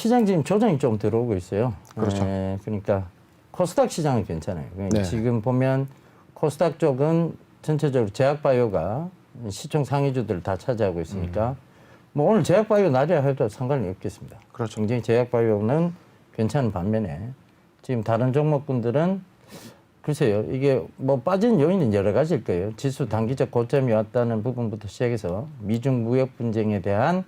시장 지금 조정이 좀 들어오고 있어요. 그렇죠. 그러니까 코스닥 시장은 괜찮아요. 네. 지금 보면 코스닥 쪽은 전체적으로 제약바이오가 시총 상위주들을 다 차지하고 있으니까 뭐 오늘 제약바이오 날이라 해도 상관이 없겠습니다. 그렇죠. 굉장히 제약바이오는 괜찮은 반면에 지금 다른 종목군들은 글쎄요, 이게 뭐 빠진 요인은 여러 가지일 거예요. 지수 단기적 고점이 왔다는 부분부터 시작해서 미중 무역 분쟁에 대한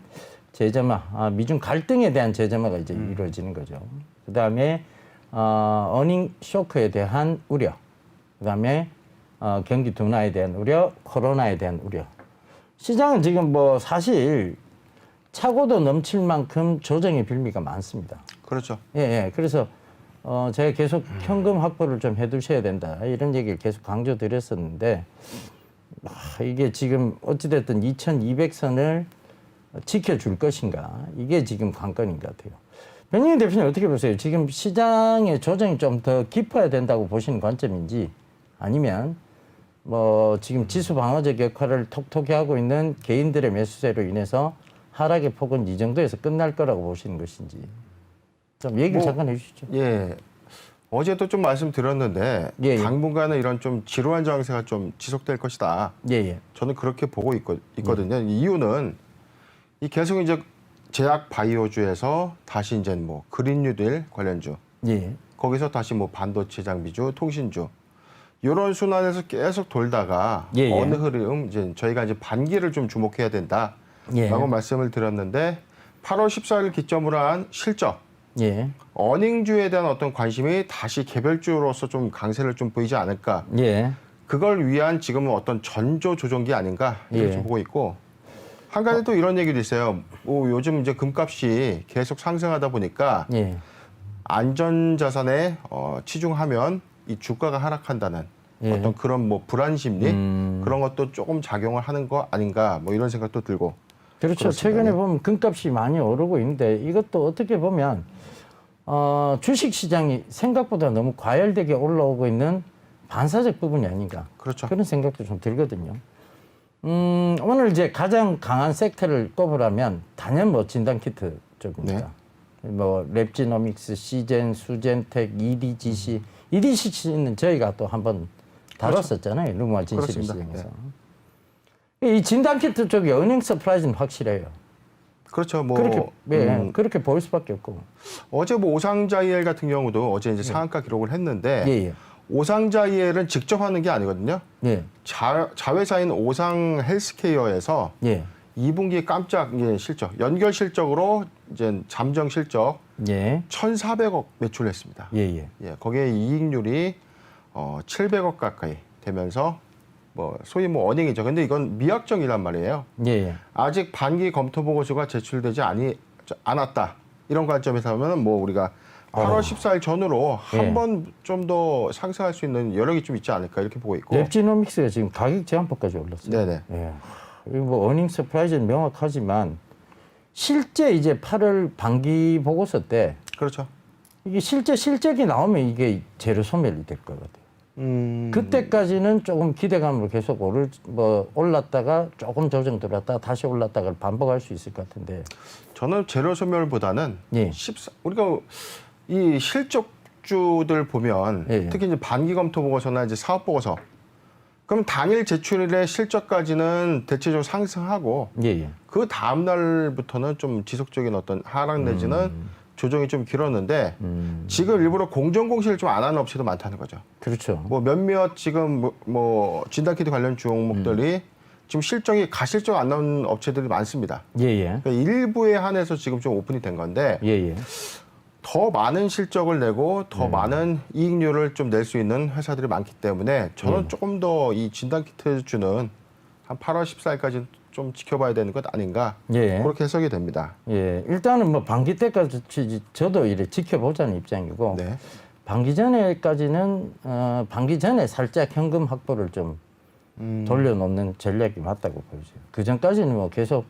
재점화, 미중 갈등에 대한 재점화가 이제 이루어지는 거죠. 그 다음에 어닝 쇼크에 대한 우려, 그 다음에 경기 둔화에 대한 우려, 코로나에 대한 우려. 시장은 지금 뭐 사실 차고도 넘칠 만큼 조정의 빌미가 많습니다. 그렇죠. 예. 그래서 제가 계속 현금 확보를 좀 해두셔야 된다 이런 얘기를 계속 강조드렸었는데 이게 지금 어찌됐든 2200선을 지켜줄 것인가 이게 지금 관건인 것 같아요. 변희영 대표님 어떻게 보세요? 지금 시장의 조정이 좀 더 깊어야 된다고 보시는 관점인지 아니면 뭐 지금 지수 방어적 역할을 톡톡히 하고 있는 개인들의 매수세로 인해서 하락의 폭은 이 정도에서 끝날 거라고 보시는 것인지 좀 얘기를 잠깐 해주시죠. 예. 어제도 좀 말씀드렸는데 예. 당분간은 이런 좀 지루한 장세가 좀 지속될 것이다. 예. 저는 그렇게 보고 있거든요. 이유는 이 계속 이제 제약 바이오주에서 다시 이제 뭐 그린 뉴딜 관련주, 예. 거기서 다시 뭐 반도체 장비주, 통신주 이런 순환에서 계속 돌다가 예. 어느 흐름 이제 저희가 이제 반기를 좀 주목해야 된다라고 예. 말씀을 드렸는데 8월 14일 기점으로 한 실적. 예. 어닝주에 대한 어떤 관심이 다시 개별주로서 좀 강세를 좀 보이지 않을까. 예. 그걸 위한 지금은 어떤 전조 조정기 아닌가 이렇게 예. 보고 있고 한 가지 또 이런 얘기도 있어요. 뭐 요즘 이제 금값이 계속 상승하다 보니까 예. 안전자산에 치중하면 이 주가가 하락한다는 예. 어떤 그런 뭐 불안 심리 그런 것도 조금 작용을 하는 거 아닌가 뭐 이런 생각도 들고. 그렇죠. 그렇습니다. 최근에 보면 금값이 많이 오르고 있는데 이것도 어떻게 보면 주식 시장이 생각보다 너무 과열되게 올라오고 있는 반사적 부분이 아닌가. 그렇죠. 그런 생각도 좀 들거든요. 오늘 이제 가장 강한 섹터를 꼽으라면 단연 뭐 진단키트 쪽입니다. 뭐 랩지노믹스, 시젠, 수젠텍, EDGC. EDGC는 저희가 또 한번 다뤘었잖아요. 루마 진실 시장에서. 이 진단키트 쪽이 어닝 서프라이즈는 확실해요. 그렇죠. 뭐 그렇게 보일 수밖에 없고. 어제 뭐 오상자이엘 같은 경우도 어제 이제 상한가 기록을 했는데 예. 오상자이엘은 직접 하는 게 아니거든요. 예. 자회사인 오상 헬스케어에서 예. 2분기 깜짝 실적, 연결 실적으로 이제 잠정 실적 예. 1,400억 매출했습니다. 예. 거기에 이익률이 700억 가까이 되면서 뭐 소위 뭐 어닝이죠. 근데 이건 미확정이란 말이에요. 예. 아직 반기 검토 보고서가 제출되지 않았다. 이런 관점에서 하면 뭐 우리가 8월 14일 전후로 한 번 좀 더 상승할 수 있는 여력이 좀 있지 않을까 이렇게 보고 있고. 랩지노믹스가 지금 가격 제한법까지 올랐어요. 네네. 예. 이거 뭐 어닝 서프라이즈는 명확하지만 실제 이제 8월 반기 보고서 때 그렇죠. 이게 실제 실적이 나오면 이게 재료 소멸이 될 것 같아요. 그때까지는 조금 기대감으로 계속 올랐다가 조금 조정 들어왔다가 다시 올랐다가 반복할 수 있을 것 같은데. 저는 재료 소멸보다는 예. 우리가 이 실적주들 보면 예. 특히 이제 반기 검토 보고서나 이제 사업 보고서 그럼 당일 제출일의 실적까지는 대체적으로 상승하고 예. 그 다음 날부터는 좀 지속적인 어떤 하락 내지는 조정이 좀 길었는데 지금 일부러 공정 공시를 좀 안 하는 업체도 많다는 거죠. 그렇죠. 뭐 몇몇 지금 뭐 진단키트 관련 종목들이 지금 실적이 가실적 안 나오는 업체들이 많습니다. 예. 그러니까 일부에 한해서 지금 좀 오픈이 된 건데 예. 더 많은 실적을 내고 더 많은 이익률을 좀 낼 수 있는 회사들이 많기 때문에 저는 조금 더 이 진단키트주는 한 8월 14일까지 좀 지켜봐야 되는 것 아닌가 그렇게 해석이 됩니다. 예, 일단은 뭐 반기 때까지 저도 이래 지켜보자는 입장이고 네. 반기 전에까지는 반기 전에 살짝 현금 확보를 좀 돌려놓는 전략이 맞다고 보여져요. 그 전까지는 뭐 계속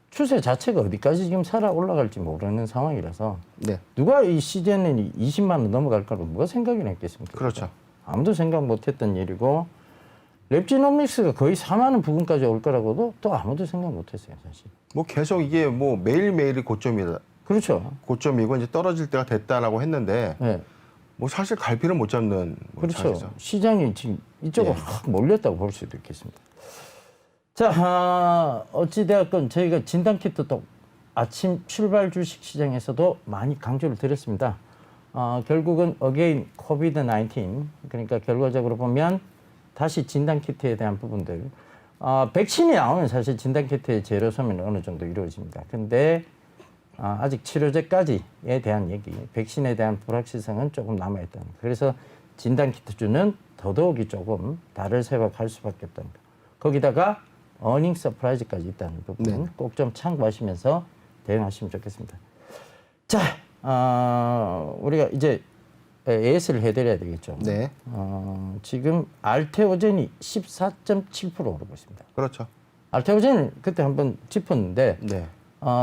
추세 자체가 어디까지 지금 살아 올라갈지 모르는 상황이라서 네. 누가 이 시즌에 20만 원 넘어갈 거라고 누가 생각이나 했겠습니까? 그렇죠. 아무도 생각 못했던 일이고 랩지노믹스가 거의 4만 원 부근까지 올 거라고도 또 아무도 생각 못했어요, 사실. 뭐 계속 이게 뭐 매일매일이 고점이다 그렇죠. 고점이고 이제 떨어질 때가 됐다라고 했는데 네. 뭐 사실 갈피를 못 잡는 뭐 그렇죠. 자리죠. 시장이 지금 이쪽으로 예. 확 몰렸다고 볼 수도 있겠습니다. 자, 어찌되었건 저희가 진단키트 또 아침 출발 주식 시장에서도 많이 강조를 드렸습니다. 결국은 어게인 코비드-19 그러니까 결과적으로 보면 다시 진단키트에 대한 부분들 백신이 나오면 사실 진단키트의 제로 소멸은 어느 정도 이루어집니다. 근데 아직 치료제까지에 대한 얘기, 백신에 대한 불확실성은 조금 남아있다는 거. 그래서 진단키트주는 더더욱이 조금 달을 세워갈 수밖에 없다는 거. 거기다가 어닝 서프라이즈까지 있다는 부분 꼭 좀 참고하시면서 대응하시면 좋겠습니다. 자, 우리가 이제 AS를 해드려야 되겠죠. 네. 지금 알테오젠이 14.7% 오르고 있습니다. 그렇죠. 알테오젠을 그때 한번 짚었는데 네.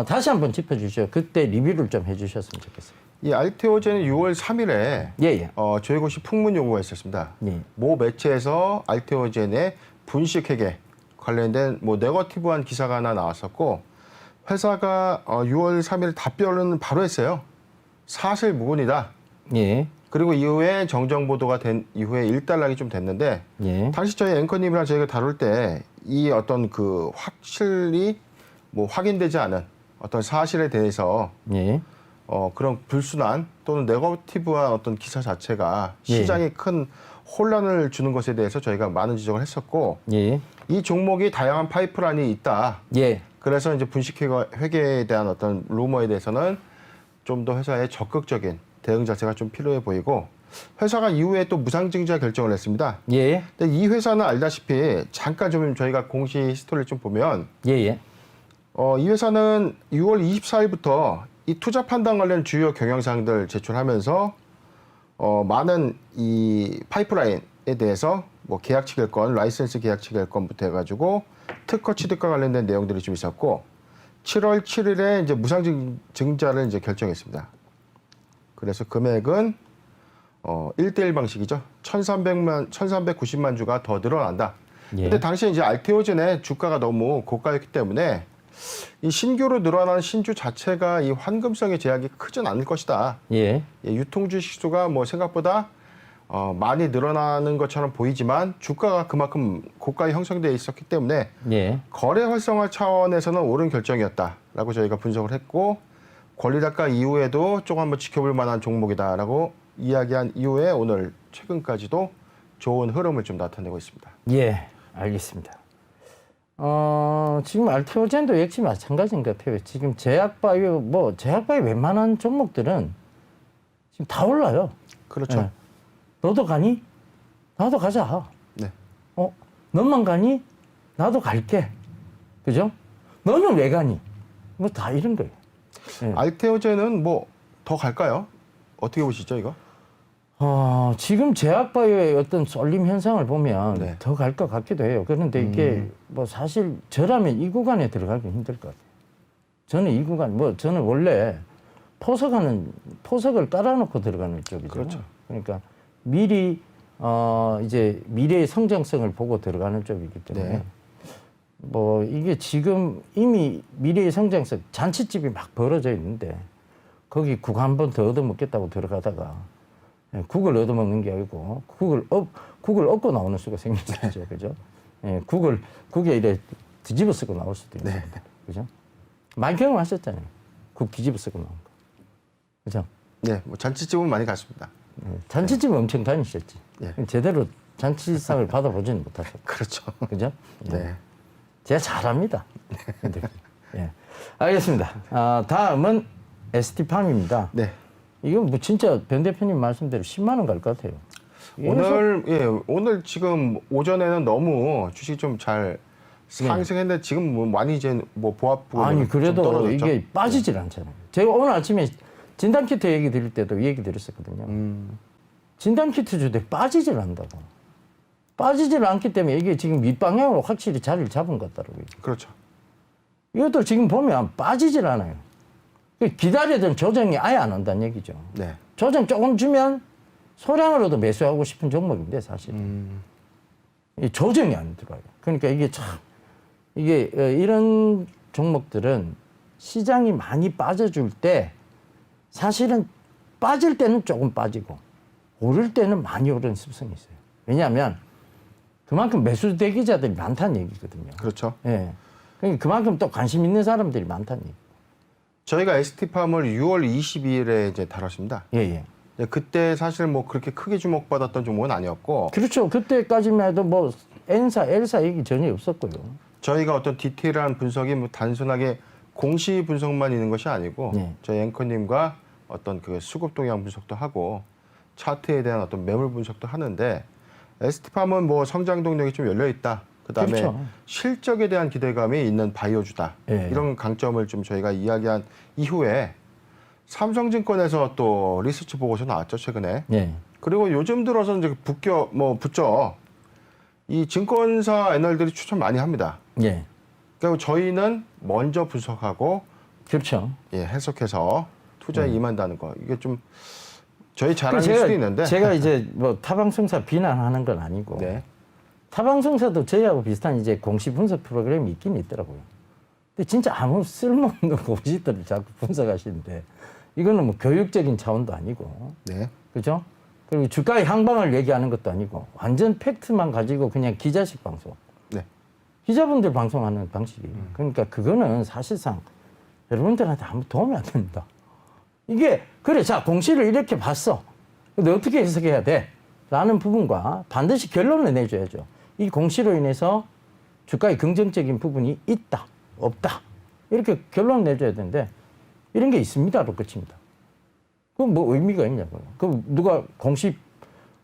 다시 한번 짚어주시죠. 그때 리뷰를 좀 해주셨으면 좋겠어요. 이 알테오젠은 6월 3일에 예. 저희곳이 풍문 요구가 있었습니다. 예. 모 매체에서 알테오젠의 분식회계 관련된 뭐 네거티브한 기사가 하나 나왔었고 회사가 6월 3일 답변은 바로 했어요. 사실 무근이다. 예. 그리고 이후에 정정 보도가 된 이후에 일단락이 좀 됐는데 예. 당시 저희 앵커님이랑 저희가 다룰 때 이 어떤 그 확실히 뭐 확인되지 않은 어떤 사실에 대해서 예. 그런 불순한 또는 네거티브한 어떤 기사 자체가 예. 시장에 큰 혼란을 주는 것에 대해서 저희가 많은 지적을 했었고 예. 이 종목이 다양한 파이프라인이 있다. 예. 그래서 이제 분식회계에 대한 어떤 루머에 대해서는 좀 더 회사의 적극적인 대응 자체가 좀 필요해 보이고 회사가 이후에 또 무상증자 결정을 했습니다. 예. 근데 이 회사는 알다시피 잠깐 좀 저희가 공시 히스토리를 좀 보면 예. 이 회사는 6월 24일부터 이 투자 판단 관련 주요 경영사항들 제출하면서 많은 이 파이프라인에 대해서 뭐 계약 체결권, 라이센스 계약 체결권부터 해가지고 특허 취득과 관련된 내용들이 좀 있었고 7월 7일에 이제 무상증자를 이제 결정했습니다. 그래서 금액은 1대1 방식이죠. 1,390만 주가 더 늘어난다. 예. 근데 당시에 이제 알테오젠의 주가가 너무 고가였기 때문에 이 신규로 늘어나는 신주 자체가 이 환금성의 제약이 크진 않을 것이다. 예. 유통 주식수가 뭐 생각보다 많이 늘어나는 것처럼 보이지만 주가가 그만큼 고가에 형성되어 있었기 때문에 예. 거래 활성화 차원에서는 옳은 결정이었다라고 저희가 분석을 했고 권리작가 이후에도 조금 한번 지켜볼 만한 종목이다라고 이야기한 이후에 오늘 최근까지도 좋은 흐름을 좀 나타내고 있습니다. 예. 알겠습니다. 지금 알테오젠도 역시 마찬가지인 것 같아요. 지금 제약바이오 웬만한 종목들은 지금 다 올라요. 그렇죠. 예. 너도 가니? 나도 가자. 네. 너만 가니? 나도 갈게. 그죠? 너는 왜 가니? 뭐 다 이런 거예요. 예. 알테오젠은 뭐 더 갈까요? 어떻게 보시죠, 이거? 지금 제약바이오의 어떤 쏠림 현상을 보면 네. 더 갈 것 같기도 해요. 그런데 이게 뭐 사실 저라면 이 구간에 들어가기 힘들 것 같아요. 저는 이 구간, 저는 원래 포석을 깔아놓고 들어가는 쪽이죠. 그렇죠. 그러니까 미리, 이제 미래의 성장성을 보고 들어가는 쪽이기 때문에 네. 뭐 이게 지금 이미 미래의 성장성, 잔치집이 막 벌어져 있는데 거기 국 한 번 더 얻어먹겠다고 들어가다가 국을 얻어먹는 게 아니고 국을 얻고 나오는 수가 생길 수 있죠. 그죠? 예, 국에 이래 뒤집어 쓰고 나올 수도 있는 겁니다. 그죠? 많이 경험하셨잖아요. 국 뒤집어 쓰고 나온 거. 그죠? 네, 뭐 잔치집은 많이 갔습니다. 잔치집 엄청 다니셨지. 예. 제대로 잔치상을 받아보지는 못하셨고. 그렇죠. 그죠? 네. 제가 잘합니다. 예. 알겠습니다. 다음은 ST팜입니다. 네. 이건 뭐 진짜 변 대표님 말씀대로 10만 원 갈 것 같아요. 오늘 지금 오전에는 너무 주식이 좀 잘 상승했는데 지금 뭐 많이 이제 뭐 보합 부분 아니 그래도 떨어졌죠? 이게 빠지질 않잖아요. 제가 오늘 아침에 진단키트 얘기 드릴 때도 얘기 드렸었거든요. 진단키트 주대 빠지질 않는다고. 빠지질 않기 때문에 이게 지금 밑방향으로 확실히 자리를 잡은 것 같더라고요. 그렇죠. 이것도 지금 보면 빠지질 않아요. 기다리던 조정이 아예 안 온다는 얘기죠. 네. 조정 조금 주면 소량으로도 매수하고 싶은 종목인데 사실 이 조정이 안 들어와요. 그러니까 이게 이런 종목들은 시장이 많이 빠져줄 때 사실은 빠질 때는 조금 빠지고 오를 때는 많이 오르는 습성이 있어요. 왜냐하면 그만큼 매수 대기자들이 많다는 얘기거든요. 그렇죠. 예. 그러니까 그만큼 또 관심 있는 사람들이 많다는 얘기. 저희가 ST팜을 6월 22일에 이제 다뤘습니다. 예, 예. 그때 사실 뭐 그렇게 크게 주목받았던 종목은 아니었고 그렇죠. 그때까지만 해도 뭐 N사, L사 얘기 전혀 없었고요. 저희가 어떤 디테일한 분석이 뭐 단순하게 공시 분석만 있는 것이 아니고 네. 저희 앵커님과 어떤 그 수급 동향 분석도 하고 차트에 대한 어떤 매물 분석도 하는데 ST팜은 뭐 성장 동력이 좀 열려 있다. 그다음에 그렇죠. 실적에 대한 기대감이 있는 바이오주다. 예. 이런 강점을 좀 저희가 이야기한 이후에 삼성증권에서 또 리서치 보고서 나왔죠 최근에. 예. 그리고 요즘 들어서 이제 붙죠. 이 증권사 애널들이 추천 많이 합니다. 예. 그러니까 저희는 먼저 분석하고 그렇죠. 해석해서 투자에 임한다는 거. 이게 좀 저희 자랑일 제가, 수도 있는데. 제가 이제 뭐 타방송사 비난하는 건 아니고 네. 타방송사도 저희하고 비슷한 이제 공시 분석 프로그램이 있긴 있더라고요. 근데 진짜 아무 쓸모없는 공시들을 자꾸 분석하시는데 이거는 뭐 교육적인 차원도 아니고 네. 그죠? 그리고 주가의 향방을 얘기하는 것도 아니고 완전 팩트만 가지고 그냥 기자식 방송. 네. 기자분들 방송하는 방식이에요. 그러니까 그거는 사실상 여러분들한테 아무 도움이 안 됩니다. 이게 그래 자 공시를 이렇게 봤어. 근데 어떻게 해석해야 돼? 라는 부분과 반드시 결론을 내줘야죠. 이 공시로 인해서 주가의 긍정적인 부분이 있다, 없다. 이렇게 결론을 내줘야 되는데 이런 게 있습니다로 끝입니다. 그럼 뭐 의미가 있냐고요. 그럼 누가 공시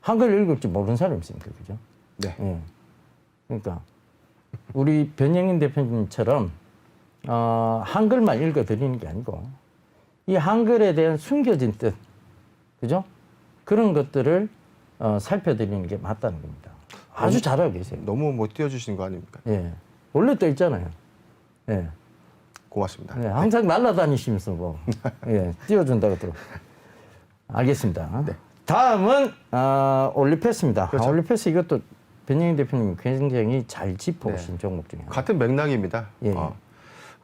한글 읽을지 모르는 사람이 있습니까? 그죠? 네. 예. 그러니까 우리 변영인 대표님처럼 한글만 읽어드리는 게 아니고 이 한글에 대한 숨겨진 뜻, 그죠? 그런 것들을 살펴드리는 게 맞다는 겁니다. 아주 잘하고 계세요. 너무 못 띄워주신 거 아닙니까? 예. 원래 또 있잖아요. 예. 고맙습니다. 예. 항상 날아다니시면서 뭐, 예. 띄워준다고 들어. 알겠습니다. 네. 다음은, 올리패스입니다. 그렇죠. 올리패스 이것도 변영인 대표님이 굉장히 잘 짚어오신 종목 중에 하나. 같은 맥락입니다. 예.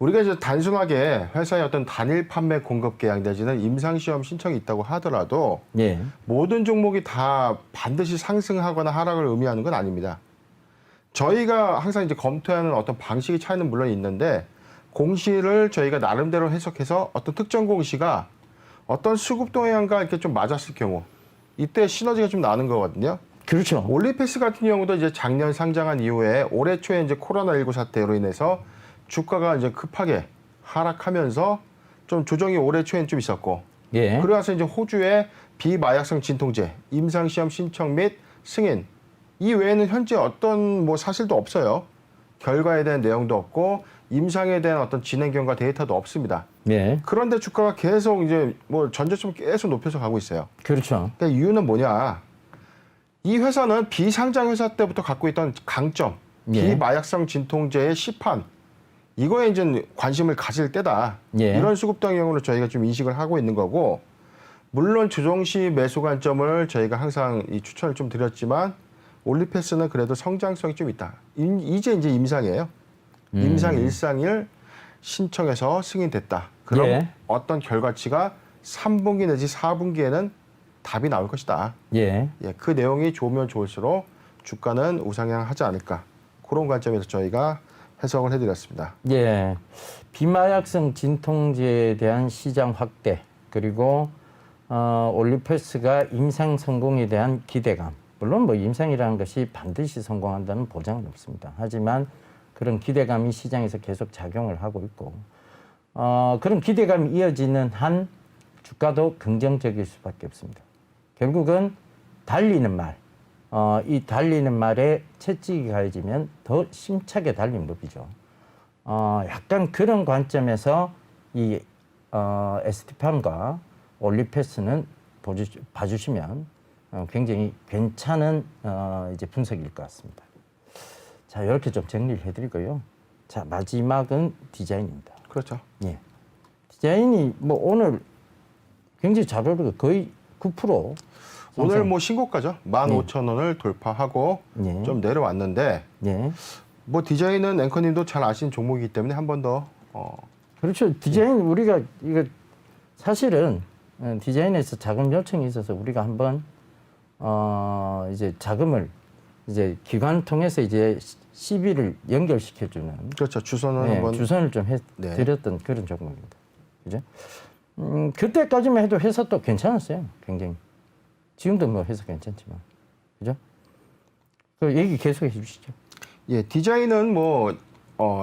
우리가 이제 단순하게 회사의 어떤 단일 판매 공급 계약 내지는 임상시험 신청이 있다고 하더라도 예. 모든 종목이 다 반드시 상승하거나 하락을 의미하는 건 아닙니다. 저희가 항상 이제 검토하는 어떤 방식의 차이는 물론 있는데 공시를 저희가 나름대로 해석해서 어떤 특정 공시가 어떤 수급 동향과 이렇게 좀 맞았을 경우 이때 시너지가 좀 나는 거거든요. 그렇죠. 올리패스 같은 경우도 이제 작년 상장한 이후에 올해 초에 이제 코로나19 사태로 인해서 주가가 이제 급하게 하락하면서 좀 조정이 올해 초에는 좀 있었고 예. 그러면서 이제 호주의 비마약성 진통제 임상시험 신청 및 승인 이 외에는 현재 어떤 뭐 사실도 없어요. 결과에 대한 내용도 없고 임상에 대한 어떤 진행 경과 데이터도 없습니다. 예. 그런데 주가가 계속 이제 뭐 전저점 계속 높여서 가고 있어요. 그렇죠. 그러니까 이유는 뭐냐? 이 회사는 비상장 회사 때부터 갖고 있던 강점, 예. 비마약성 진통제의 시판 이거에 이제 관심을 가질 때다. 예. 이런 수급 동향으로 저희가 좀 인식을 하고 있는 거고, 물론 조정시 매수 관점을 저희가 항상 이 추천을 좀 드렸지만 올리패스는 그래도 성장성이 좀 있다. 이제 임상이에요. 임상 1상일 신청해서 승인됐다. 그럼 예. 어떤 결과치가 3분기 내지 4분기에는 답이 나올 것이다. 예. 예, 그 내용이 좋으면 좋을수록 주가는 우상향하지 않을까. 그런 관점에서 저희가 해석을 해드렸습니다. 예. 비마약성 진통제에 대한 시장 확대 그리고 올리패스가 임상 성공에 대한 기대감. 물론 뭐 임상이라는 것이 반드시 성공한다는 보장은 없습니다. 하지만 그런 기대감이 시장에서 계속 작용을 하고 있고 그런 기대감이 이어지는 한 주가도 긍정적일 수밖에 없습니다. 결국은 달리는 말, 이 달리는 말에 채찍이 가해지면 더 심차게 달리는 법이죠. 약간 그런 관점에서 이 ST팜과 올리패스는 봐주시면 굉장히 괜찮은 이제 분석일 것 같습니다. 자, 이렇게 좀 정리를 해드리고요. 자, 마지막은 디자인입니다. 그렇죠. 예. 디자인이 뭐 오늘 굉장히 잘 오르고 거의 9% 오늘 뭐 신고가죠. 15,000원을 돌파하고 예. 좀 내려왔는데 예. 뭐 디자인은 앵커님도 잘 아시는 종목이기 때문에 한 번 더 그렇죠. 디자인 우리가 이거 사실은 디자인에서 자금 요청이 있어서 우리가 한번 이제 자금을 이제 기관을 통해서 이제 CB를 연결시켜주는 그렇죠. 주소는 네, 한번 주선을 좀 네. 드렸던 그런 종목입니다. 그죠? 그때까지만 해도 회사 또 괜찮았어요. 굉장히. 지금도 뭐 회사 괜찮지만. 그죠? 그 얘기 계속해 주시죠. 예, 디자인은 뭐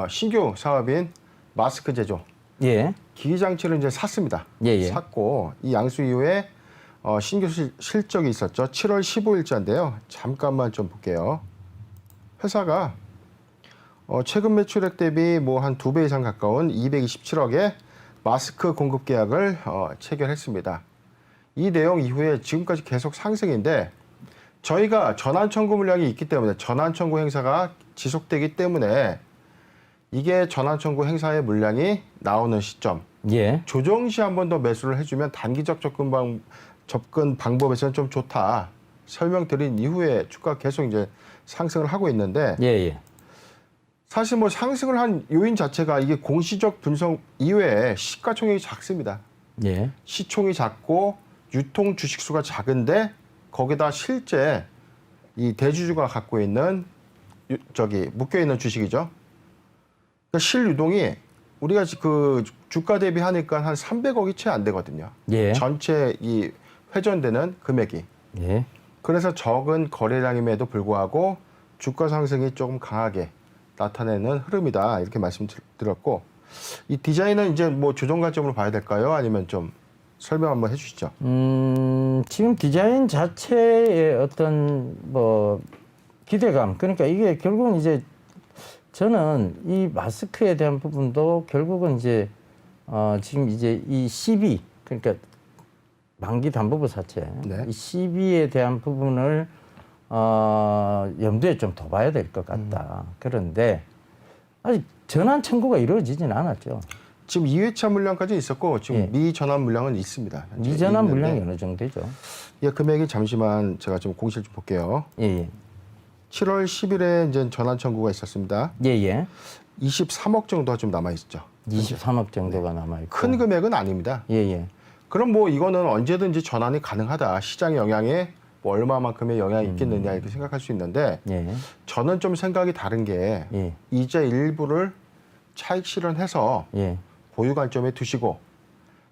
신규 사업인 마스크 제조, 예. 기기 장치를 이제 샀습니다. 예, 예. 샀고 이 양수 이후에 신규 실적이 있었죠. 7월 15일자인데요. 잠깐만 좀 볼게요. 회사가 최근 매출액 대비 뭐 한 2배 이상 가까운 227억의 마스크 공급 계약을 체결했습니다. 이 내용 이후에 지금까지 계속 상승인데 저희가 전환 청구 물량이 있기 때문에 전환 청구 행사가 지속되기 때문에 이게 전환 청구 행사의 물량이 나오는 시점 예. 조정 시 한 번 더 매수를 해주면 단기적 접근 방법에서는 좀 좋다 설명드린 이후에 주가 계속 이제 상승을 하고 있는데 예, 예. 사실 뭐 상승을 한 요인 자체가 이게 공시적 분석 이외에 시가총액이 작습니다. 예. 시총이 작고 유통 주식수가 작은데 거기다 실제 이 대주주가 갖고 있는 묶여 있는 주식이죠. 그러니까 실유동이 우리가 그 주가 대비하니까 한 300억이 채 안 되거든요. 예. 전체 이 회전되는 금액이. 예. 그래서 적은 거래량임에도 불구하고 주가 상승이 조금 강하게 나타내는 흐름이다 이렇게 말씀드렸고 이 디자인은 이제 뭐 조정 관점으로 봐야 될까요? 아니면 좀 설명 한번 해주시죠. 지금 디자인 자체의 어떤 뭐 기대감 그러니까 이게 결국은 이제 저는 이 마스크에 대한 부분도 결국은 이제 지금 이제 이 CB 그러니까 만기 담보부 사채 네. 이 CB에 대한 부분을 염두에 좀 더 봐야 될 것 같다. 그런데 아직 전환 청구가 이루어지진 않았죠. 지금 2회차 물량까지 있었고 지금 예. 미전환 물량은 있습니다. 현재 미전환 있는데. 물량이 어느 정도 되죠? 예, 금액이 잠시만 제가 좀 공시를 좀 볼게요. 예, 예. 7월 10일에 이제 전환 청구가 있었습니다. 예, 예. 23억 정도가 좀 남아 있죠. 23억 정도가 남아있고. 큰 금액은 아닙니다. 예, 예. 그럼 뭐 이거는 언제든지 전환이 가능하다. 시장 영향에 뭐 얼마만큼의 영향이 있겠느냐 이렇게 생각할 수 있는데 예. 저는 좀 생각이 다른 게 예. 이제 일부를 차익 실현해서 예. 보유 관점에 두시고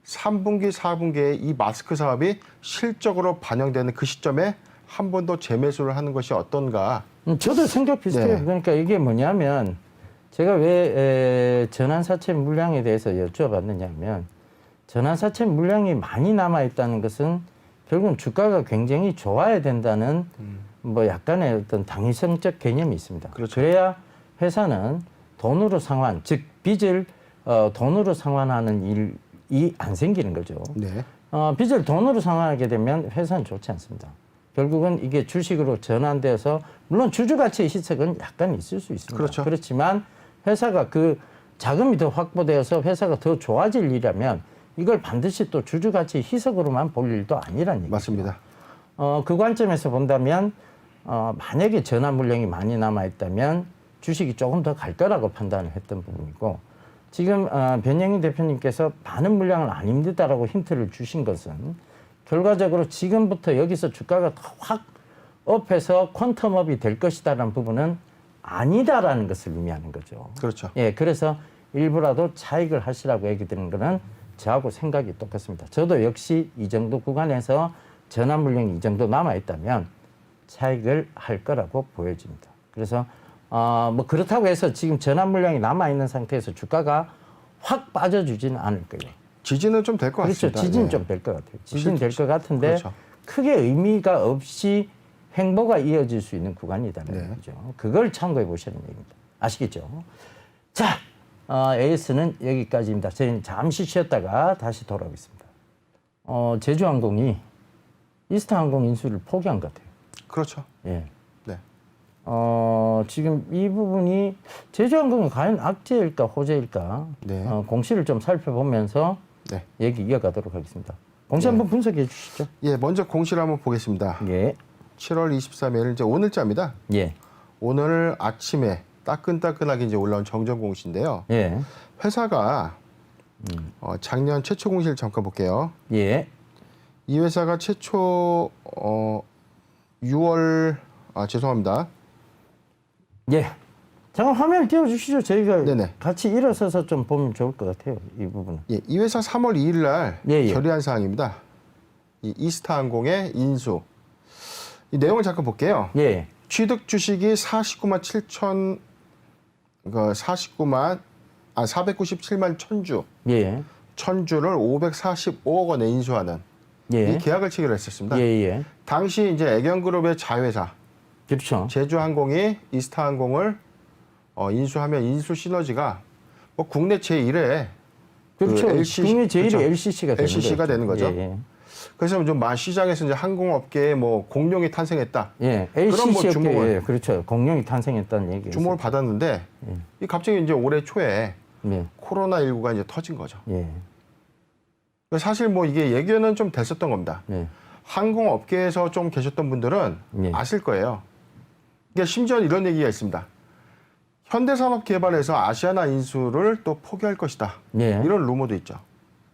3분기, 4분기에 이 마스크 사업이 실적으로 반영되는 그 시점에 한 번 더 재매수를 하는 것이 어떤가. 저도 생각 비슷해요. 네. 그러니까 이게 뭐냐면 제가 왜 전환사채 물량에 대해서 여쭤봤느냐면 전환사채 물량이 많이 남아있다는 것은 결국은 주가가 굉장히 좋아야 된다는 뭐 약간의 어떤 당위성적 개념이 있습니다. 그렇죠. 그래야 회사는 돈으로 상환, 즉 빚을 돈으로 상환하는 일이 안 생기는 거죠. 네. 빚을 돈으로 상환하게 되면 회사는 좋지 않습니다. 결국은 이게 주식으로 전환되어서 물론 주주가치의 희석은 약간 있을 수 있습니다. 그렇죠. 그렇지만 회사가 그 자금이 더 확보되어서 회사가 더 좋아질 일이라면 이걸 반드시 또 주주가치 희석으로만 볼 일도 아니란 얘기죠. 맞습니다. 그 관점에서 본다면 만약에 전환 물량이 많이 남아있다면 주식이 조금 더 갈 거라고 판단을 했던 부분이고 지금 변영희 대표님께서 많은 물량을 안 힘들다라고 힌트를 주신 것은 결과적으로 지금부터 여기서 주가가 확 업해서 퀀텀업이 될 것이다라는 부분은 아니다라는 것을 의미하는 거죠. 그렇죠. 예, 그래서 일부라도 차익을 하시라고 얘기 드리는 거는 저하고 생각이 똑같습니다. 저도 역시 이 정도 구간에서 전환 물량이 이 정도 남아 있다면 차익을 할 거라고 보여집니다. 그래서 뭐 그렇다고 해서 지금 전환 물량이 남아 있는 상태에서 주가가 확 빠져주지는 않을 거예요. 지지는 좀 될 것 그렇죠. 같습니다. 지지는 예. 좀 될 것 같아요. 지지는 될 것 같은데 그렇죠. 크게 의미가 없이 횡보가 이어질 수 있는 구간이다는 네. 거죠. 그걸 참고해 보시는 얘기입니다. 아시겠죠? 자, AS는 여기까지입니다. 저희는 잠시 쉬었다가 다시 돌아오겠습니다. 제주항공이 이스타항공 인수를 포기한 것 같아요. 그렇죠. 예. 네. 지금 이 부분이 제주항공이 과연 악재일까 호재일까 네. 공시를 좀 살펴보면서 네. 얘기 이어가도록 하겠습니다. 공시 한번 분석해 주시죠. 예, 먼저 공시를 한번 보겠습니다. 예. 7월 23일 이제 오늘자입니다. 예. 오늘 아침에 따끈따끈하게 이제 올라온 정정 공시인데요. 예. 회사가 작년 최초 공시를 잠깐 볼게요. 예. 이 회사가 최초 6월 죄송합니다. 예. 잠깐 화면을 띄워주시죠. 저희가 네네. 같이 일어서서 좀 보면 좋을 것 같아요. 이 부분은. 예, 이 회사 3월 2일 날 예. 결의한 사항입니다. 이 이스타항공의 인수. 이 내용을 잠깐 볼게요. 예. 취득 주식이 497만 천주. 예. 천주를 545억 원에 인수하는 예. 이 계약을 체결했었습니다. 예. 당시 이제 애경그룹의 자회사 그렇죠. 제주항공이 이스타항공을 인수하면 인수 시너지가 뭐 국내 제1의 그렇죠. 국내 제1의 그렇죠. LCC가 되는 LCC가 되는 거죠. 예. 그래서 좀 시장에서 이제 항공업계에 뭐 공룡이 탄생했다. 예. 그런 뭐 LCC 주목을 업계에 그렇죠. 공룡이 탄생했다는 얘기. 주목을 받았는데 이 갑자기 이제 올해 초에 예. 코로나19가 이제 터진 거죠. 예. 사실 뭐 이게 예견은 좀 됐었던 겁니다. 예. 항공업계에서 좀 계셨던 분들은 예. 아실 거예요. 이게 심지어 이런 얘기가 있습니다. 현대산업개발에서 아시아나 인수를 또 포기할 것이다. 예. 이런 루머도 있죠.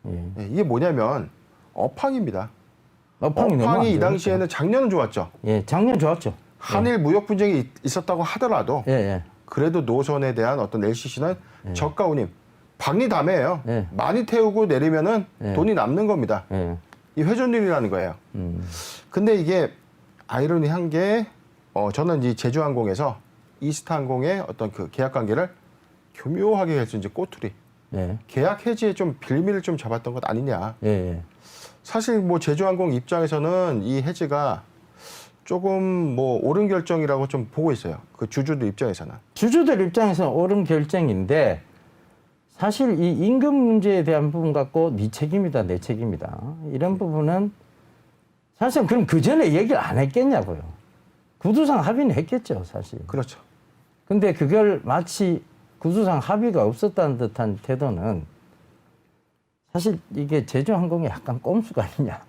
예. 예, 이게 뭐냐면 업황입니다. 업황이 너무 안 업황이 이 좋으니까. 당시에는 작년은 좋았죠. 예, 작년 좋았죠. 한일 무역 분쟁이 있었다고 하더라도 예. 그래도 노선에 대한 어떤 LCC는 저가 운임, 박리담회예요. 예. 많이 태우고 내리면은 예. 돈이 남는 겁니다. 예. 이 회전율이라는 거예요. 근데 이게 아이러니한 게 저는 이 제주항공에서 이스타항공의 어떤 그 계약 관계를 교묘하게 해서 이제 꼬투리, 예. 계약 해지에 좀 빌미를 좀 잡았던 것 아니냐. 예. 사실 뭐 제주항공 입장에서는 이 해지가 조금 뭐 옳은 결정이라고 좀 보고 있어요. 그 주주들 입장에서는. 주주들 입장에서는 옳은 결정인데 사실 이 임금 문제에 대한 부분 갖고 네 책임이다, 내 책임이다. 이런 부분은 사실 그럼 그 전에 얘기를 안 했겠냐고요. 구두상 합의는 했겠죠, 사실. 그렇죠. 근데 그걸 마치 구두상 합의가 없었다는 듯한 태도는 사실 이게 제주항공의 약간 꼼수가 아니냐.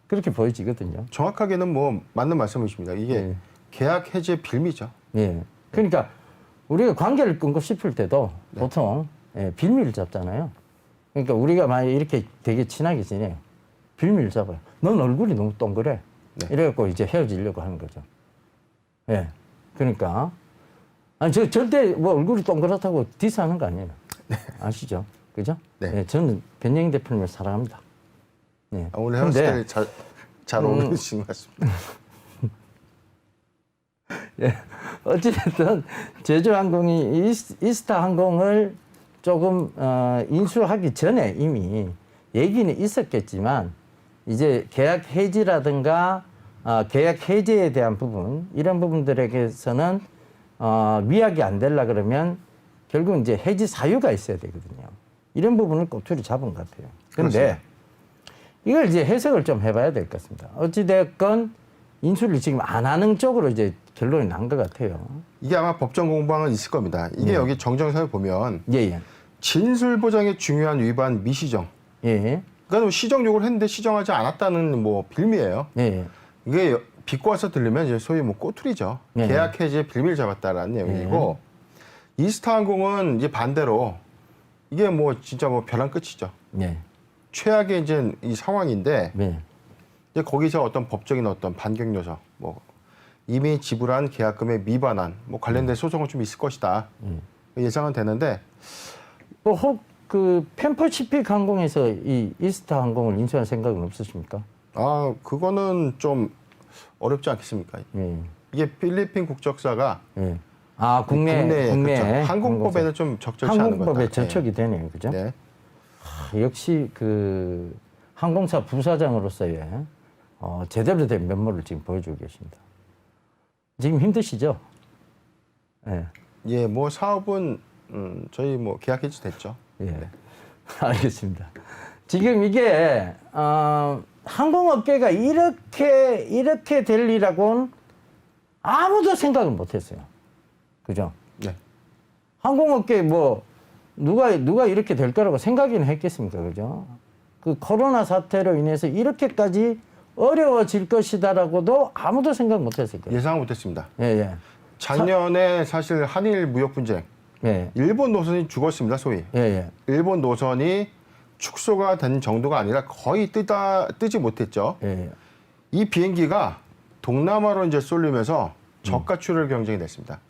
그렇게 보여지거든요. 정확하게는 뭐 맞는 말씀이십니다. 이게 예. 계약 해지의 빌미죠. 예. 그러니까 우리가 관계를 끊고 싶을 때도 네. 보통 빌미를 잡잖아요. 그러니까 우리가 만약 이렇게 되게 친하게 지내요. 빌미를 잡아요. 넌 얼굴이 너무 동그래. 네. 이래갖고 이제 헤어지려고 하는 거죠. 예. 그러니까. 아니, 저 절대 뭐 얼굴이 동그랗다고 디스하는 거 아니에요. 아시죠? 그죠? 네. 예, 저는 변영희 대표님을 사랑합니다. 예. 오늘 근데 헤어스타일 잘 어울리신 것 같습니다. 예. 어찌됐든 제주항공이 이스타항공을 조금 인수하기 전에 이미 얘기는 있었겠지만 이제 계약 해지라든가 계약 해제에 대한 부분 이런 부분들에게서는 위약이 안 되려 그러면 결국 이제 해지 사유가 있어야 되거든요. 이런 부분을 꼬투리 잡은 것 같아요. 그런데 이걸 이제 해석을 좀 해봐야 될 것 같습니다. 어찌됐건 인수를 지금 안 하는 쪽으로 이제 결론이 난 것 같아요. 이게 아마 법정 공방은 있을 겁니다. 이게 여기 정정서에 보면 예. 진술 보장의 중요한 위반 미시정. 예. 그러니까 시정 요구를 했는데 시정하지 않았다는 뭐 빌미예요. 예. 이게 비꼬 와서 들리면 이제 소위 뭐 꼬투리죠. 네. 계약 해지에 빌미를 잡았다라는 내용이고 이스타항공은 이제 반대로 이게 뭐 진짜 뭐 벼랑 끝이죠. 예. 최악의 이제 이 상황인데 예. 이제 거기서 어떤 법적인 어떤 반경 요소, 뭐 이미 지불한 계약금의 미반환, 뭐 관련된 소송은 좀 있을 것이다 예상은 되는데 혹 그 펜퍼시픽 항공에서 이 이스타 항공을 인수할 생각은 없으십니까? 그거는 좀 어렵지 않겠습니까? 예. 이게 필리핀 국적사가 예. 국내 그렇죠. 항공법에는 좀 적절치 않은 거다. 항공법에 저촉이 되네요, 그죠? 네. 역시 그 항공사 부사장으로서의 제대로 된 면모를 지금 보여주고 계십니다. 지금 힘드시죠? 예. 예, 뭐 사업은 저희 뭐 계약 해지 됐죠. 예. 네. 알겠습니다. 지금 이게 항공업계가 이렇게 될 일이라고는 아무도 생각을 못했어요. 그죠? 네. 항공업계 뭐 누가 이렇게 될 거라고 생각이나 했겠습니까? 그죠? 그 코로나 사태로 인해서 이렇게까지 어려워질 것이다라고도 아무도 생각 못했을 거예요. 예상 못했습니다. 예. 작년에 사실 한일 무역 분쟁, 예. 일본 노선이 죽었습니다, 소위. 예. 일본 노선이 축소가 된 정도가 아니라 거의 뜨지 못했죠. 예. 이 비행기가 동남아로 이제 쏠리면서 저가 출혈 경쟁이 됐습니다.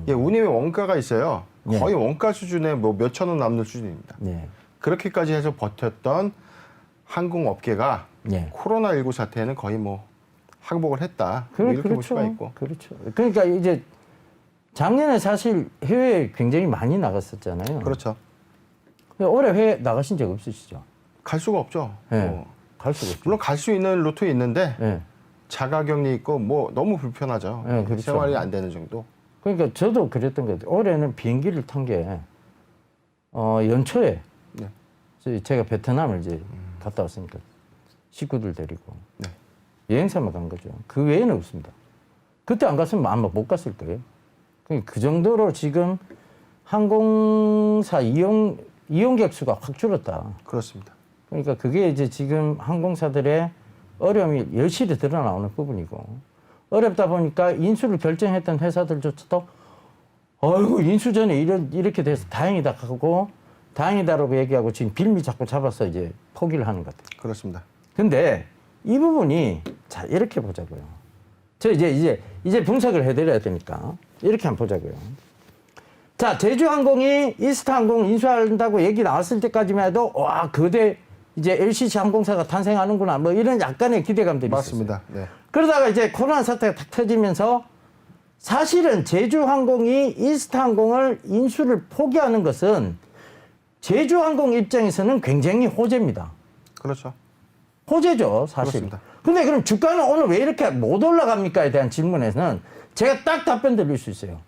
예, 운임의 원가가 있어요. 거의 원가 수준에 뭐 몇천 원 남는 수준입니다. 예. 그렇게까지 해서 버텼던 항공업계가 예. 코로나19 사태에는 거의 뭐 항복을 했다. 뭐 이렇게 볼 수가 있고. 그렇죠. 그러니까 이제 작년에 사실 해외에 굉장히 많이 나갔었잖아요. 그렇죠. 올해 해외 나가신 적 없으시죠? 갈 수가 없죠. 예. 뭐. 갈 수가 없죠. 물론 갈 수 있는 루트 있는데 예. 자가격리 있고 뭐 너무 불편하죠. 예, 그렇죠. 생활이 안 되는 정도. 그러니까 저도 그랬던 것 같아요. 올해는 비행기를 탄 게 연초에 네. 제가 베트남을 이제 갔다 왔으니까 식구들 데리고 네. 여행사만 간 거죠. 그 외에는 없습니다. 그때 안 갔으면 아마 못 갔을 거예요. 그 정도로 지금 항공사 이용객 수가 확 줄었다. 그렇습니다. 그러니까 그게 이제 지금 항공사들의 어려움이 여실히 드러나오는 부분이고, 어렵다 보니까 인수를 결정했던 회사들조차도 어이구 인수 전에 이렇게 돼서 다행이다 하고 다행이다라고 얘기하고 지금 빌미 자꾸 잡아서 이제 포기를 하는 것 같아요. 그렇습니다. 근데 이 부분이 자 이렇게 보자고요. 저 이제 분석을 해드려야 되니까 이렇게 한번 보자고요. 자, 제주항공이 이스타항공 인수한다고 얘기 나왔을 때까지만 해도 와 거대 이제 LCC 항공사가 탄생하는구나 뭐 이런 약간의 기대감들이 맞습니다. 있었어요. 네. 그러다가 이제 코로나 사태가 탁 터지면서 사실은 제주항공이 이스타항공을 인수를 포기하는 것은 제주항공 입장에서는 굉장히 호재입니다. 그렇죠. 호재죠, 사실. 그렇습니다. 근데 그럼 주가는 오늘 왜 이렇게 못 올라갑니까에 대한 질문에는 제가 딱 답변 드릴 수 있어요.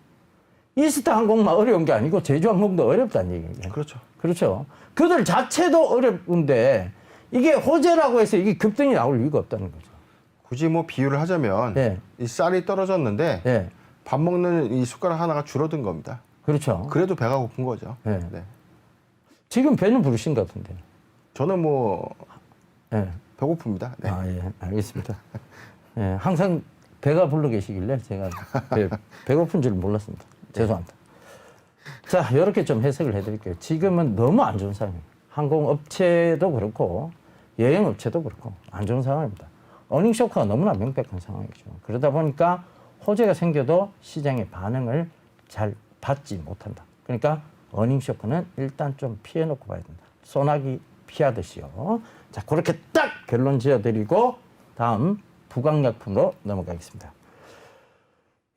이스타항공만 어려운 게 아니고 제주항공도 어렵다는 얘기예요. 그렇죠. 그렇죠. 그들 자체도 어려운데 이게 호재라고 해서 이게 급등이 나올 이유가 없다는 거죠. 굳이 뭐 비유를 하자면 네. 이 쌀이 떨어졌는데 네. 밥 먹는 이 숟가락 하나가 줄어든 겁니다. 그렇죠. 그래도 배가 고픈 거죠. 네. 네. 지금 배는 부르신 것 같은데. 저는 뭐 네. 배고픕니다. 네. 아, 예, 알겠습니다. 예, 항상 배가 불러 계시길래 제가 배고픈 줄 몰랐습니다. 죄송합니다. 자, 이렇게 좀 해석을 해드릴게요. 지금은 너무 안 좋은 상황이에요. 항공업체도 그렇고 여행업체도 그렇고 안 좋은 상황입니다. 어닝쇼크가 너무나 명백한 상황이죠. 그러다 보니까 호재가 생겨도 시장의 반응을 잘 받지 못한다. 그러니까 어닝쇼크는 일단 좀 피해놓고 봐야 된다. 소나기 피하듯이요. 자, 그렇게 딱 결론 지어드리고 다음 부강약품으로 넘어가겠습니다.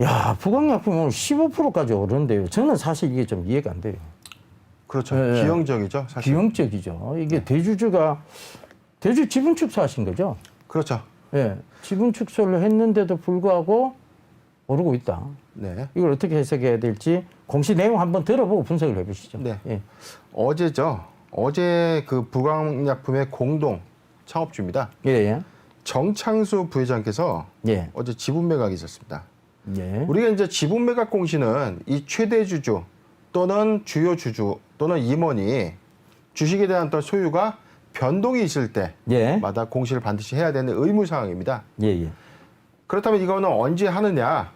야, 부강약품 오늘 15%까지 오르는데요. 저는 사실 이게 좀 이해가 안 돼요. 그렇죠. 네. 기형적이죠. 사실. 기형적이죠. 이게 대주주가 대주 지분 축소하신 거죠? 그렇죠. 예, 지분 축소를 했는데도 불구하고 오르고 있다. 네. 이걸 어떻게 해석해야 될지 공시 내용 한번 들어보고 분석을 해보시죠. 네. 예. 어제죠. 어제 그 부강약품의 공동 창업주입니다. 예, 예. 정창수 부회장께서 예. 어제 지분 매각이 있었습니다. 예. 우리가 이제 지분 매각 공시는 이 최대 주주 또는 주요 주주 또는 임원이 주식에 대한 어떤 소유가 변동이 있을 예. 때마다 공시를 반드시 해야 되는 의무 사항입니다. 예, 예. 그렇다면 이거는 언제 하느냐?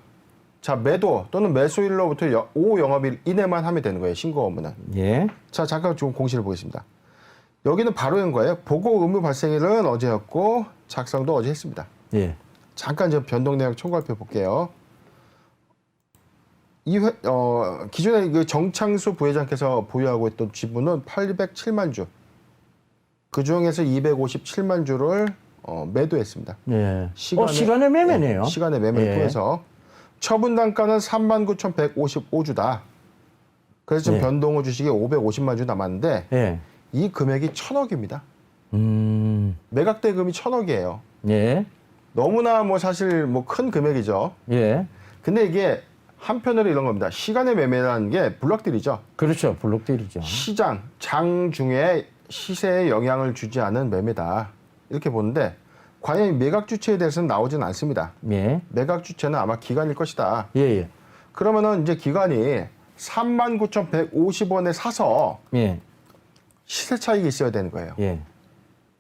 자, 매도 또는 매수일로부터 5 영업일 이내만 하면 되는 거예요. 신고 업무는. 예. 자, 잠깐 좀 공시를 보겠습니다. 여기는 바로인 거예요. 보고 의무 발생일은 어제였고 작성도 어제 했습니다. 예. 잠깐 좀 변동 내역 총괄표 볼게요. 기존에 그 정창수 부회장께서 보유하고 있던 지분은 807만 주. 그 중에서 257만 주를 매도했습니다. 예. 시간의 매매네요. 시간의 매매를 예. 통해서 처분 단가는 39,155주다. 그래서 지금 예. 변동 후 주식이 550만 주 남았는데 예. 이 금액이 1,000억입니다. 음. 매각 대금이 1,000억이에요. 예. 너무나 뭐 사실 뭐 큰 금액이죠. 예. 근데 이게 한편으로 이런 겁니다. 시간의 매매라는 게 블록딜이죠. 그렇죠. 블록딜이죠. 시장, 장 중에 시세에 영향을 주지 않은 매매다. 이렇게 보는데 과연 이 매각 주체에 대해서는 나오진 않습니다. 예. 매각 주체는 아마 기관일 것이다. 예, 예. 그러면은 이제 기관이 39,150원에 사서 예. 시세 차익이 있어야 되는 거예요. 예.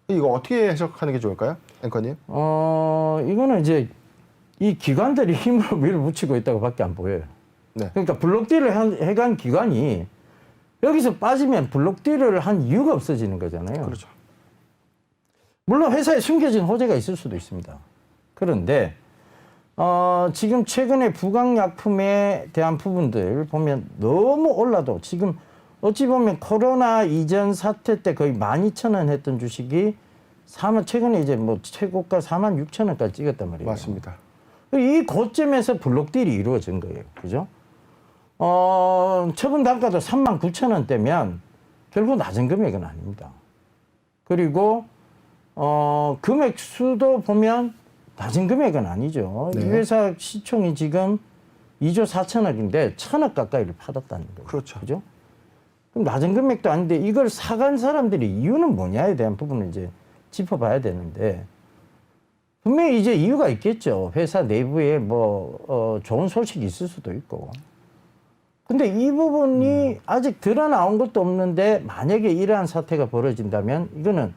이거 어떻게 해석하는 게 좋을까요? 앵커님? 이거는 이제 이 기관들이 힘으로 밀어붙이고 있다고 밖에 안 보여요. 네. 그러니까 블록딜을 해간 기관이 여기서 빠지면 블록딜을 한 이유가 없어지는 거잖아요. 그렇죠. 물론 회사에 숨겨진 호재가 있을 수도 있습니다. 그런데 지금 최근에 부강약품에 대한 부분들 보면 너무 올라도 지금 어찌 보면 코로나 이전 사태 때 거의 12,000원 했던 주식이 최근에 이제 뭐 최고가 46,000원까지 찍었단 말이에요. 맞습니다. 이 고점에서 블록딜이 이루어진 거예요. 그죠? 처분 단가도 39,000원대면 결국 낮은 금액은 아닙니다. 그리고 금액 수도 보면 낮은 금액은 아니죠. 네. 이 회사 시총이 지금 2조 4천억인데 1,000억 가까이를 팔았다는 거예요. 그렇죠. 그죠? 그럼 낮은 금액도 아닌데 이걸 사간 사람들이 이유는 뭐냐에 대한 부분을 이제 짚어봐야 되는데 분명히 이제 이유가 있겠죠. 회사 내부에 뭐 좋은 소식이 있을 수도 있고. 근데 이 부분이 아직 드러나온 것도 없는데 만약에 이러한 사태가 벌어진다면 이거는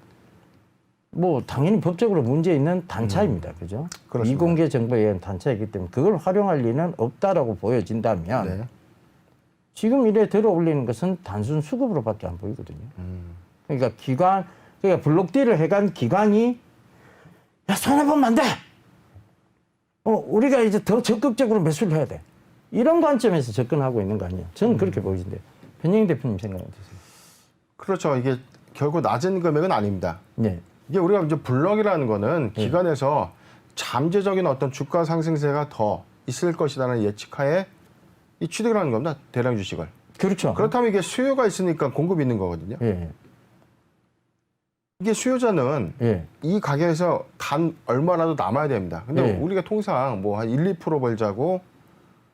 뭐 당연히 법적으로 문제 있는 단차입니다. 그죠? 그렇습니다. 미공개 정보에 의한 단차이기 때문에 그걸 활용할 리는 없다라고 보여진다면 네. 지금 이래 들어 올리는 것은 단순 수급으로밖에 안 보이거든요. 그러니까 그러니까 블록딜을 해간 기관이 야, 손해보면 안 돼! 우리가 이제 더 적극적으로 매수를 해야 돼. 이런 관점에서 접근하고 있는 거 아니에요? 저는 그렇게 보이는데. 변영희 대표님 생각은 어떠세요? 그렇죠. 이게 결국 낮은 금액은 아닙니다. 네. 이게 우리가 이제 블럭이라는 거는 기관에서 잠재적인 어떤 주가 상승세가 더 있을 것이라는 예측하에 이 취득을 하는 겁니다. 대량 주식을. 그렇죠. 그렇다면 이게 수요가 있으니까 공급이 있는 거거든요. 예. 이게 수요자는 예. 이 가격에서 단 얼마라도 남아야 됩니다. 근데 예. 우리가 통상 뭐 한 1, 2% 벌자고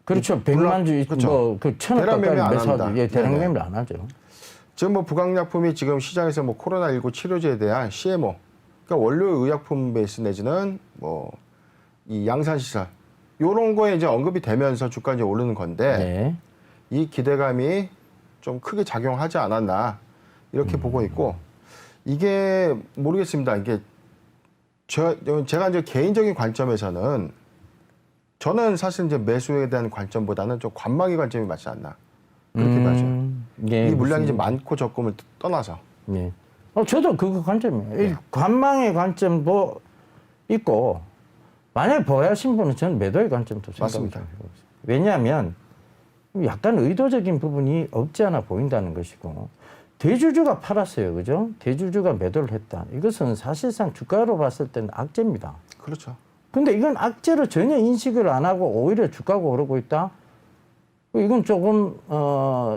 그렇죠. 100만 주, 그렇죠. 뭐그 1,000억 대량 매매 가까이 안 매수하죠. 합니다. 예, 대량 네네. 매매를 안 하죠. 지금 뭐 부강약품이 지금 시장에서 뭐 코로나19 치료제에 대한 CMO, 그러니까 원료 의약품 베이스 내지는 뭐 이 양산시설 요런 거에 이제 언급이 되면서 주가 이제 오르는 건데 네. 이 기대감이 좀 크게 작용하지 않았나 이렇게 보고 있고 이게 모르겠습니다. 이게 제가 이제 개인적인 관점에서는 저는 사실 이제 매수에 대한 관점보다는 좀 관망의 관점이 맞지 않나 그렇게 봐죠. 예, 이 물량이 이제 많고 적금을 떠나서. 예. 저도 그 관점이에요. 이 관망의 관점도 있고, 만약에 보유하신 분은 저는 매도의 관점도 생각을 좀 맞습니다. 해보고 있어요. 왜냐하면 약간 의도적인 부분이 없지 않아 보인다는 것이고, 대주주가 팔았어요. 그죠? 대주주가 매도를 했다. 이것은 사실상 주가로 봤을 때는 악재입니다. 그렇죠. 근데 이건 악재로 전혀 인식을 안 하고 오히려 주가가 오르고 있다? 이건 조금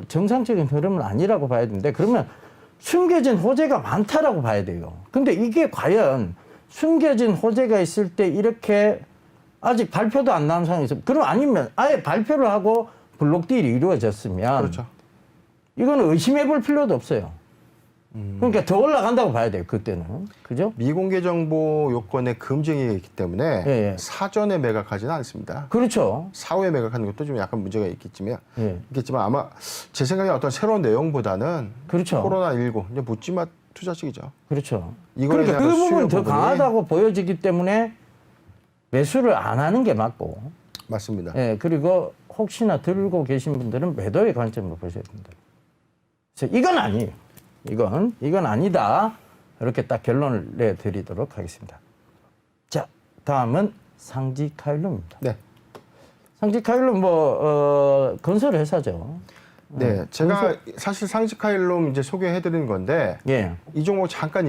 정상적인 흐름은 아니라고 봐야 되는데 그러면 숨겨진 호재가 많다라고 봐야 돼요. 근데 이게 과연 숨겨진 호재가 있을 때 이렇게 아직 발표도 안 나온 상황에서 그럼 아니면 아예 발표를 하고 블록딜이 이루어졌으면 그렇죠. 이거는 의심해 볼 필요도 없어요. 그러니까 더 올라간다고 봐야 돼요. 그때는. 그죠? 미공개 정보 요건의 금증이 있기 때문에 예. 사전에 매각하지는 않습니다. 그렇죠. 사후에 매각하는 것도 좀 약간 문제가 있겠지만 예. 아마 제 생각에 어떤 새로운 내용보다는 그렇죠. 코로나19 이제 묻지마 투자식이죠. 그렇죠. 이거에 그러니까 대한 그 수요 부분은 더 부분이- 강하다고 보여지기 때문에 매수를 안 하는 게 맞고, 맞습니다. 예, 그리고 혹시나 들고 계신 분들은 매도의 관점으로 보셔야 된다. 그래서 이건 아니에요. 이건 아니다. 이렇게 딱 결론을 내드리도록 하겠습니다. 자, 다음은 상지카일룸입니다. 네. 상지카일룸 건설 회사죠. 네. 제가 사실 상지카일룸 이제 소개해드리는 건데 예, 이 종목 잠깐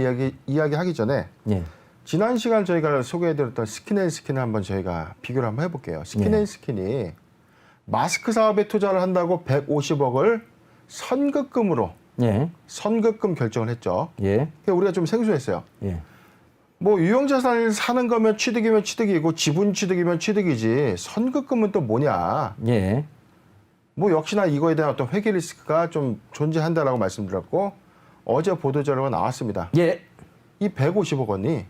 이야기하기 전에 예, 지난 시간 저희가 소개해드렸던 스킨앤스킨을 한번 저희가 비교를 한번 해볼게요. 스킨앤스킨이 마스크 사업에 투자를 한다고 150억을 예, 선급금 결정을 했죠. 예, 그러니까 우리가 좀 생소했어요. 예. 뭐 유형자산을 사는 거면 취득이면 취득이고 지분 취득이면 취득이지 선급금은 또 뭐냐. 예, 뭐 역시나 이거에 대한 어떤 회계 리스크가 좀 존재한다라고 말씀드렸고 어제 보도자료가 나왔습니다. 예. 이 150억 원이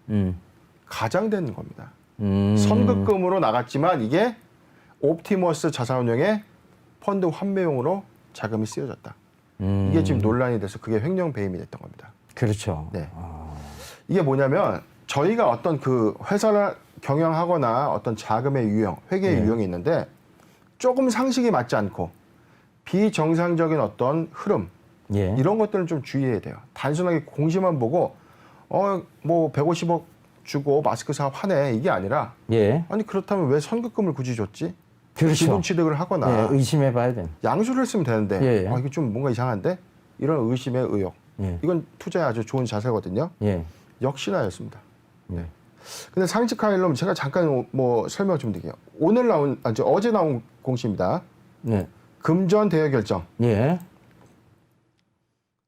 음. 가장되는 겁니다. 선급금으로 나갔지만 이게 옵티머스 자산운용의 펀드 환매용으로 자금이 쓰여졌다. 이게 지금 논란이 돼서 그게 횡령 배임이 됐던 겁니다. 그렇죠. 네. 이게 뭐냐면 저희가 어떤 그 회사를 경영하거나 어떤 자금의 유형, 회계의 유형이 있는데 조금 상식이 맞지 않고 비정상적인 어떤 흐름 예. 이런 것들은 좀 주의해야 돼요. 단순하게 공시만 보고 뭐 150억 주고 마스크 사업 하네 이게 아니라 예. 아니 그렇다면 왜 선급금을 굳이 줬지? 그렇죠. 지분 취득을 하거나 예, 의심해봐야 돼. 양수를 했으면 되는데 예, 예. 이게 좀 뭔가 이상한데 이런 의심의 의혹. 예. 이건 투자에 아주 좋은 자세거든요. 예. 역시나였습니다. 예. 근데 상직하일럼 제가 잠깐 뭐 설명 좀 드릴게요. 어제 나온 공시입니다. 네. 금전 대여 결정. 예.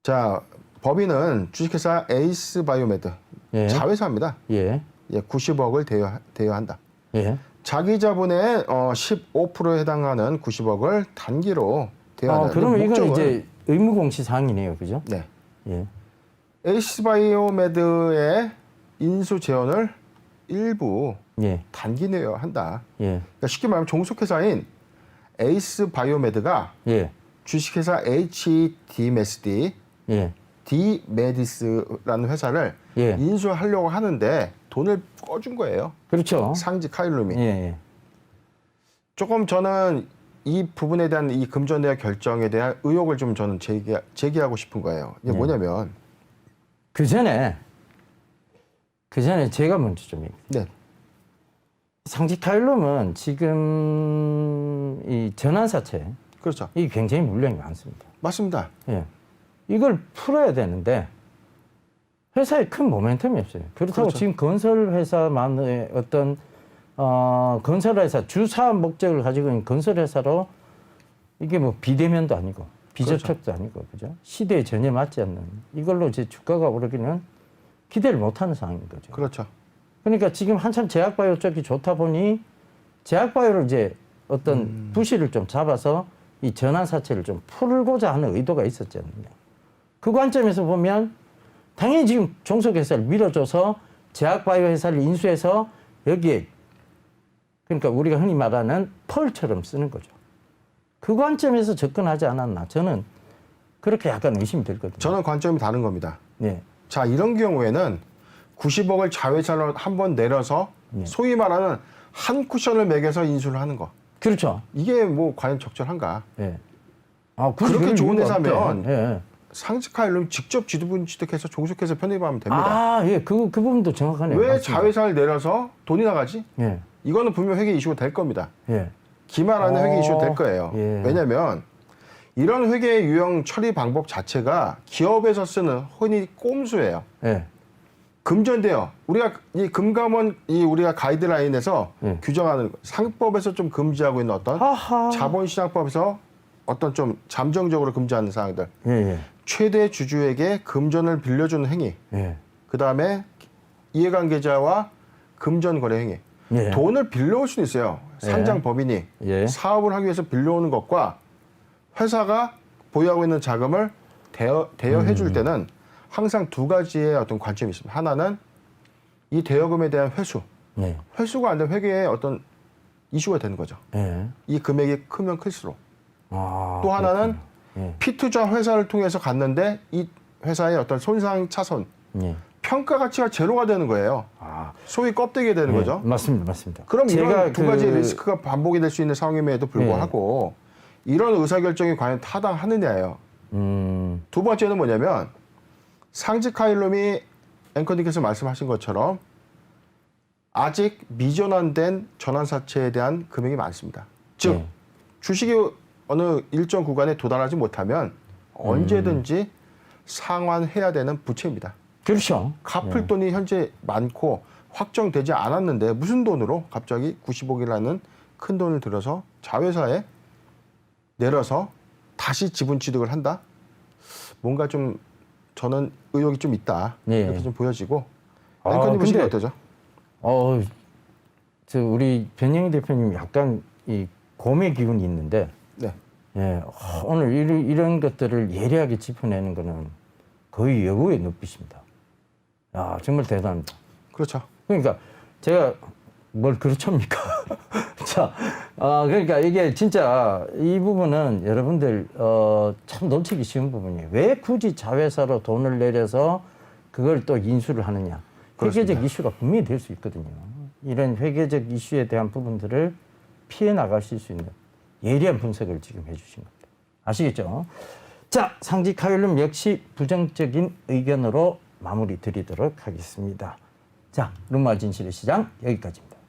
자, 법인은 주식회사 에이스 바이오메드 예. 자회사입니다. 예. 90억을 대여한다. 예. 자기 자본의 15%에 해당하는 90억을 단기로 대여한다. 그러면 이건 목적은- 이제 의무 공시 사항이네요, 그죠? 네. 예. 에이스 바이오메드의 인수 재원을 일부 예. 단기 내여한다. 예. 그러니까 쉽게 말하면 종속회사인 에이스 바이오메드가 예. 주식회사 HDMSD, 예. 디메디스라는 회사를 예. 인수하려고 하는데 돈을 꺼준 거예요. 그렇죠. 상직 하일룸이. 예. 예. 조금 저는 이 부분에 대한 이 금전 대여 결정에 대한 의혹을 좀 저는 제기하고 싶은 거예요. 이게 뭐냐면 그 전에 제가 먼저 좀 얘기해요. 네. 상직 타일룸은 지금 이 전환사채 그렇죠. 이 굉장히 물량이 많습니다. 맞습니다. 예. 이걸 풀어야 되는데 회사에 큰 모멘텀이 없어요. 그렇다고 그렇죠. 지금 건설회사만의 어떤 건설회사 주사업 목적을 가지고 있는 건설회사로 이게 뭐 비대면도 아니고 비저촉도 아니고 그죠? 시대에 전혀 맞지 않는 이걸로 이제 주가가 오르기는 기대를 못하는 상황인 거죠. 그렇죠. 그러니까 지금 한참 제약바이오 쪽이 좋다 보니 제약바이오를 이제 어떤 부실을 좀 잡아서 이 전환사채를 좀 풀고자 하는 의도가 있었지 않느냐. 그 관점에서 보면 당연히 지금 종속회사를 밀어줘서 제약바이오 회사를 인수해서 여기에 그러니까 우리가 흔히 말하는 펄처럼 쓰는 거죠. 그 관점에서 접근하지 않았나. 저는 그렇게 약간 의심이 들거든요. 저는 관점이 다른 겁니다. 네. 자, 이런 경우에는 90억을 자회사로 한번 내려서 소위 말하는 한 쿠션을 매겨서 인수를 하는 거. 그렇죠. 이게 뭐 과연 적절한가? 예. 아, 그렇게 좋은 이유가 회사면 없대. 예. 상직하일룸 직접 지분 취득해서 종속해서 편입하면 됩니다. 아, 예. 그 부분도 정확하네요. 왜 맞습니다. 자회사를 내려서 돈이 나가지? 예. 이거는 분명 회계 이슈가 될 겁니다. 예. 기말 안에 회계 이슈가 될 거예요. 예. 왜냐하면 이런 회계 유형 처리 방법 자체가 기업에서 쓰는 흔히 꼼수예요. 예. 금전대여. 우리가 이 금감원 우리가 가이드라인에서 규정하는 상법에서 좀 금지하고 있는 어떤 하하. 자본시장법에서 어떤 좀 잠정적으로 금지하는 사항들. 예, 예. 최대 주주에게 금전을 빌려주는 행위. 예. 그다음에 이해관계자와 금전 거래 행위. 예. 돈을 빌려올 수는 있어요. 상장 법인이 예. 사업을 하기 위해서 빌려오는 것과 회사가 보유하고 있는 자금을 대여해 줄 때는 항상 두 가지의 어떤 관점이 있습니다. 하나는 이 대여금에 대한 회수. 예. 회수가 안 되면 회계에 어떤 이슈가 되는 거죠. 예. 이 금액이 크면 클수록. 아, 또 하나는 예. 피투자 회사를 통해서 갔는데 이 회사의 어떤 손상 차손, 예. 평가 가치가 제로가 되는 거예요. 아, 소위 껍데기 되는 예. 거죠. 맞습니다. 맞습니다. 그럼 이런 두 가지 그- 리스크가 반복이 될 수 있는 상황임에도 불구하고 이런 의사결정이 과연 타당하느냐예요. 두 번째는 뭐냐면 상직하일룸이 앵커님께서 말씀하신 것처럼 아직 미전환된 전환사채에 대한 금액이 많습니다. 즉 네. 주식이 어느 일정 구간에 도달하지 못하면 언제든지 상환해야 되는 부채입니다. 그렇죠. 갚을 돈이 현재 많고 확정되지 않았는데 무슨 돈으로 갑자기 90억이라는 큰 돈을 들여서 자회사에 내려서 다시 지분 취득을 한다? 뭔가 좀 저는 의혹이 좀 있다. 네. 이렇게 좀 보여지고. 아, 앵커님 보시기에 근데- 어떠죠? 저 우리 변영희 대표님 약간 이 고매 기운이 있는데 네. 예, 오늘 이런 것들을 예리하게 짚어내는 거는 거의 여고의 눈빛입니다. 야, 정말 대단합니다. 그렇죠. 그러니까 제가 뭘 그렇습니까? 자, 그러니까 이게 진짜 이 부분은 여러분들 참 놓치기 쉬운 부분이에요. 왜 굳이 자회사로 돈을 내려서 그걸 또 인수를 하느냐? 그렇습니다. 회계적 이슈가 분명히 될 수 있거든요. 이런 회계적 이슈에 대한 부분들을 피해 나가실 수 있는 예리한 분석을 지금 해주신 겁니다. 아시겠죠? 자, 상직하율은 역시 부정적인 의견으로 마무리 드리도록 하겠습니다. 자, 룸마 진실의 시장 여기까지입니다.